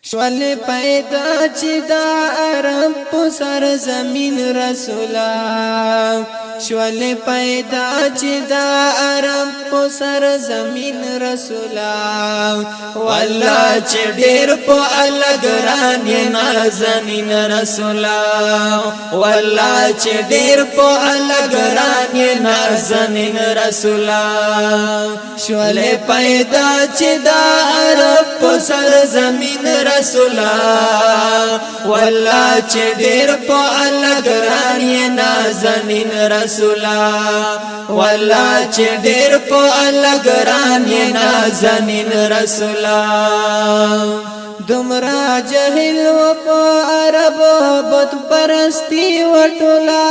شول پیدا چې دا عرب په سر زمین رسولا شول پیدا چې دا عرب په سر زمین رسولا والله چې ډېر په الګران یې نازنین رسولا والله چې ډېر په الګران یې نازنین رسولا شول پیدا چې دا عرب په سر زمین رسولا والله چې ډېر په الګران یې نازنین رسولا والله چې ډېر په الګران یې نازنین رسولا دمرا جهل و په عرب بت پرستی وټولا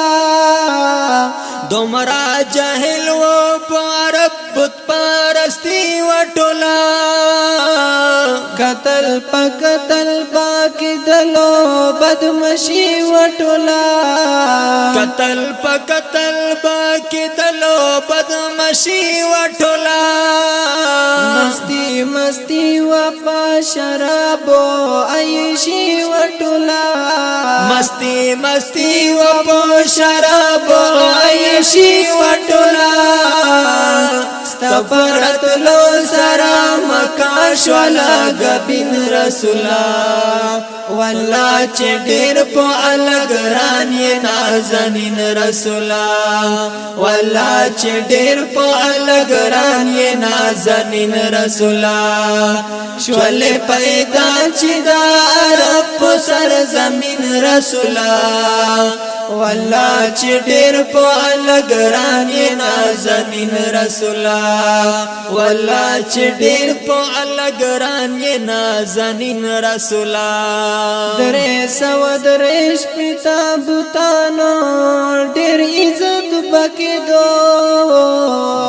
دمرا جهل و په عرب بت پرستی وټولا قتل باکی دلو بدمشی وټولا قتل باکی دلو بدمشی وټولا مستی و پا شرابو عیشی وټولا مستی و پا شرابو عیشی وټولا استفرت لو سرا مکاش والا غبین رسولا والله چې ډېر په الګران یې نازنین رسولا والله چې ډېر په الګران یې نازنین رسولا شول پیدا چې دا عرب په سر زمین رسولا والله چې ډېر په الګران یې نازنین رسولا والله چې ډېر په الګران یې نازنین رسولا درې سو درېش پتا بوتانو ډېر عزت پکې دو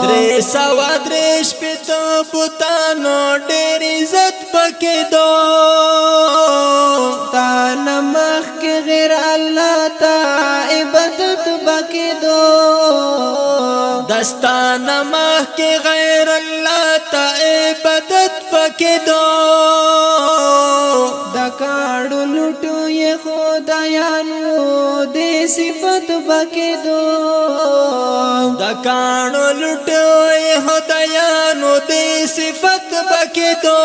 درې سو درېش پتا بوتانو ډېر عزت پکې دو تا نمخ کې غیر الله تا عبادت پکې دو دستان مخ کې غیر الله تا عبادت پکې دو دکاړو لټو یې خدایانو دې صفات پکې دو دکاړو لټو یې خدایانو دې صفات پکې دو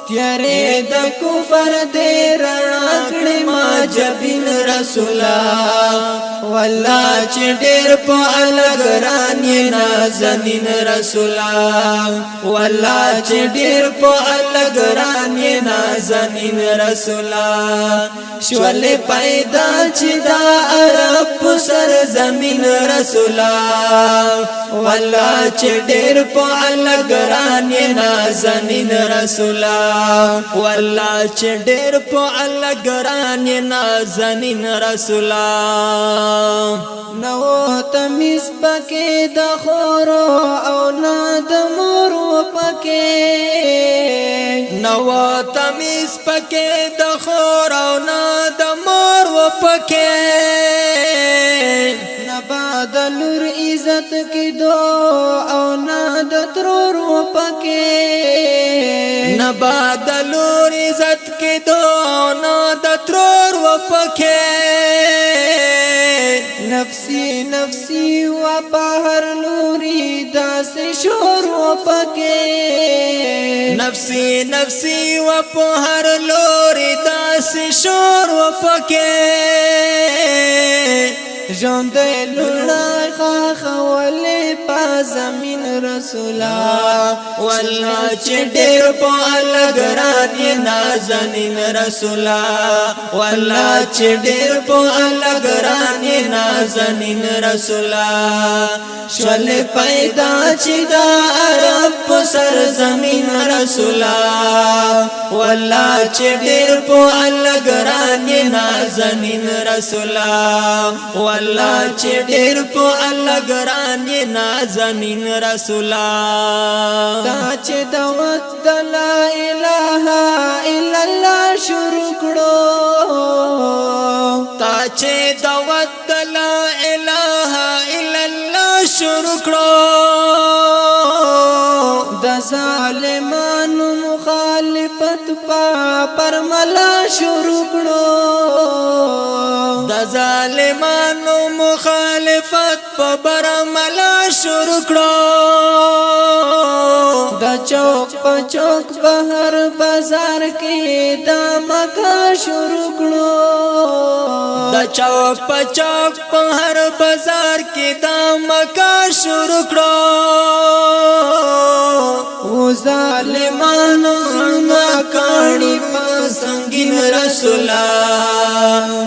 تیارې د کفر دې رڼا کړې ما جبین رسولا والله چې ډېر په الګران یې نازنین رسولا والله چې ډېر په الګران یې نازنین رسولا شول پیدا چې دا عرب په سر زمین رسولا والله چې ډېر په الګران یې نازنین رسولا والله چې ډېر په الګران یې نازنین رسولا نو تمیز پکې د خورو او نه د مورو پکې نو تمیز پکې د خورو او نه د مورو پکې نبادلور عزت کې دو او نه د ترورو پکې نبادلور عزت کې دو او نه د ترورو پکې نفسی و بهر لوري داس شور و پکې نفسی و بهر لوري داس شور و پکې ژوند لوړا خولې په زمین رسولا والله چې ډېر په الګران یې نازنین رسولا والله چې ډېر په الګران یې نازنین رسولا شول پیدا چې دا عرب په سر زمین رسولا والله چې ډېر په الګران یې نازنین رسولا والله چې ډېر په الګران یې نازنین رسولا دا چې دعوت د لا اله الا الله شروع کړو تا چې دعوت د لا اله الا الله شروع کړو د ظالمانو مخالف مخالفت پا پرملا شروع کړو د ظالمانو مخالفت په برملا شروع کړو د چوک په چوک بهر بازار کې دا مکا شروع کړو د چوک په چوک په هر بازار کې دا مکا شروع کړو و ظالمانو ناکاڼي په سنگین رسولا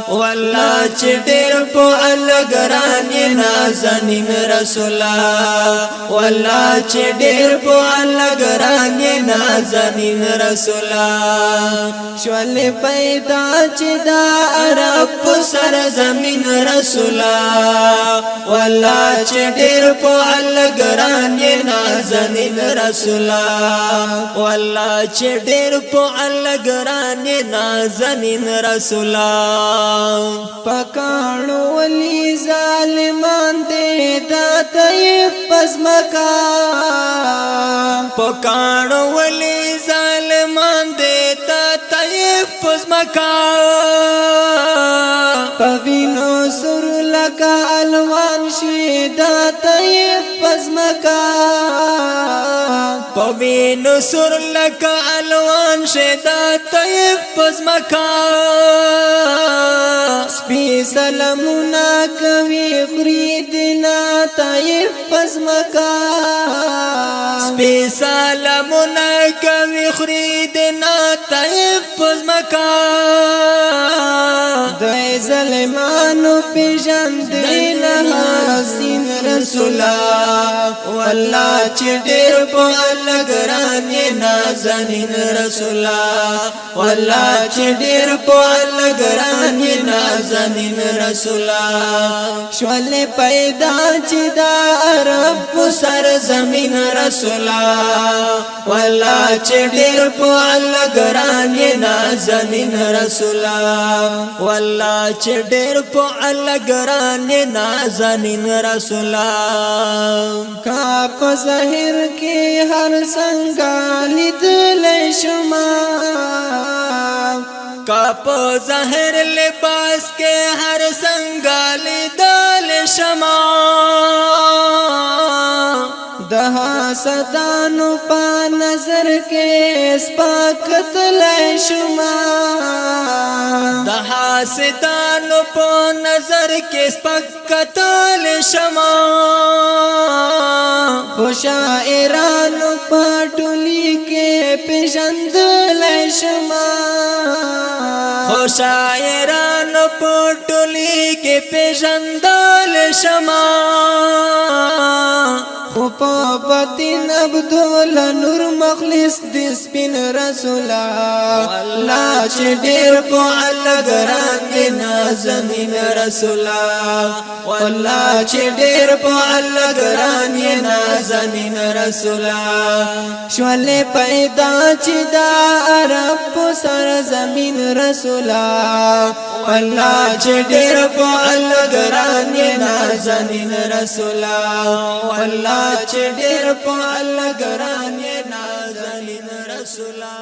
والله چې ډېر په الګران نازنین رسولا والله چې ډېر په الګران نازنین رسولا شول پیدا چې دا عرب سر زمین رسولا والله چې ډېر په الګران نازنین رسولا والله چې ډېر په الګران نازنین رسولا پکانو ولی ظالمان دے دا طیف پزمکا پکانو ولی ظالمان دے دا طیف پزمکا پوینو سر لکا الوان شی دا طیف پزمکا پوینو سر لکا الوان شی دا طیف پزمکا سپی سلمونا کوي خریدنا طیف پزمکا سپی سلمونا کوي خریدنا طیف پزمکا دای ظلمانو پیژندل حسین رسولا والله چې ډېر په الګران نازنین رسولا والله چې ډېر په الګران نازنین رسولا شول پیدا چې دا عرب سر زمین رسولا والله چې ډېر په الګران نازنین رسولا والله چې ډېر په الګران نازنین رسولا کا په ظاهر کې هر څنګه لیدل شما کا په ظاهر لباس کې هر څنګه لیدل شما دها ستانو په نظر کې سپاکت لای شما دها ستانو په نظر کې سپاکت لای شما شاعرانو په ټولي کې پیژندل شما شاعرانو په ټولي کې پیژندل شما خو په باطن عبدالله نور مخلص د سپین رسولا والله چې ډېر په الګران دي نازنین رسولا والله چې ډېر په الګران دي نازنین رسولا شول پیدا چې دا عرب سر زمین رسولا والله چې ډېر په الګران دي نازنین رسولا والله چې ډېر په الګران نازنین رسولا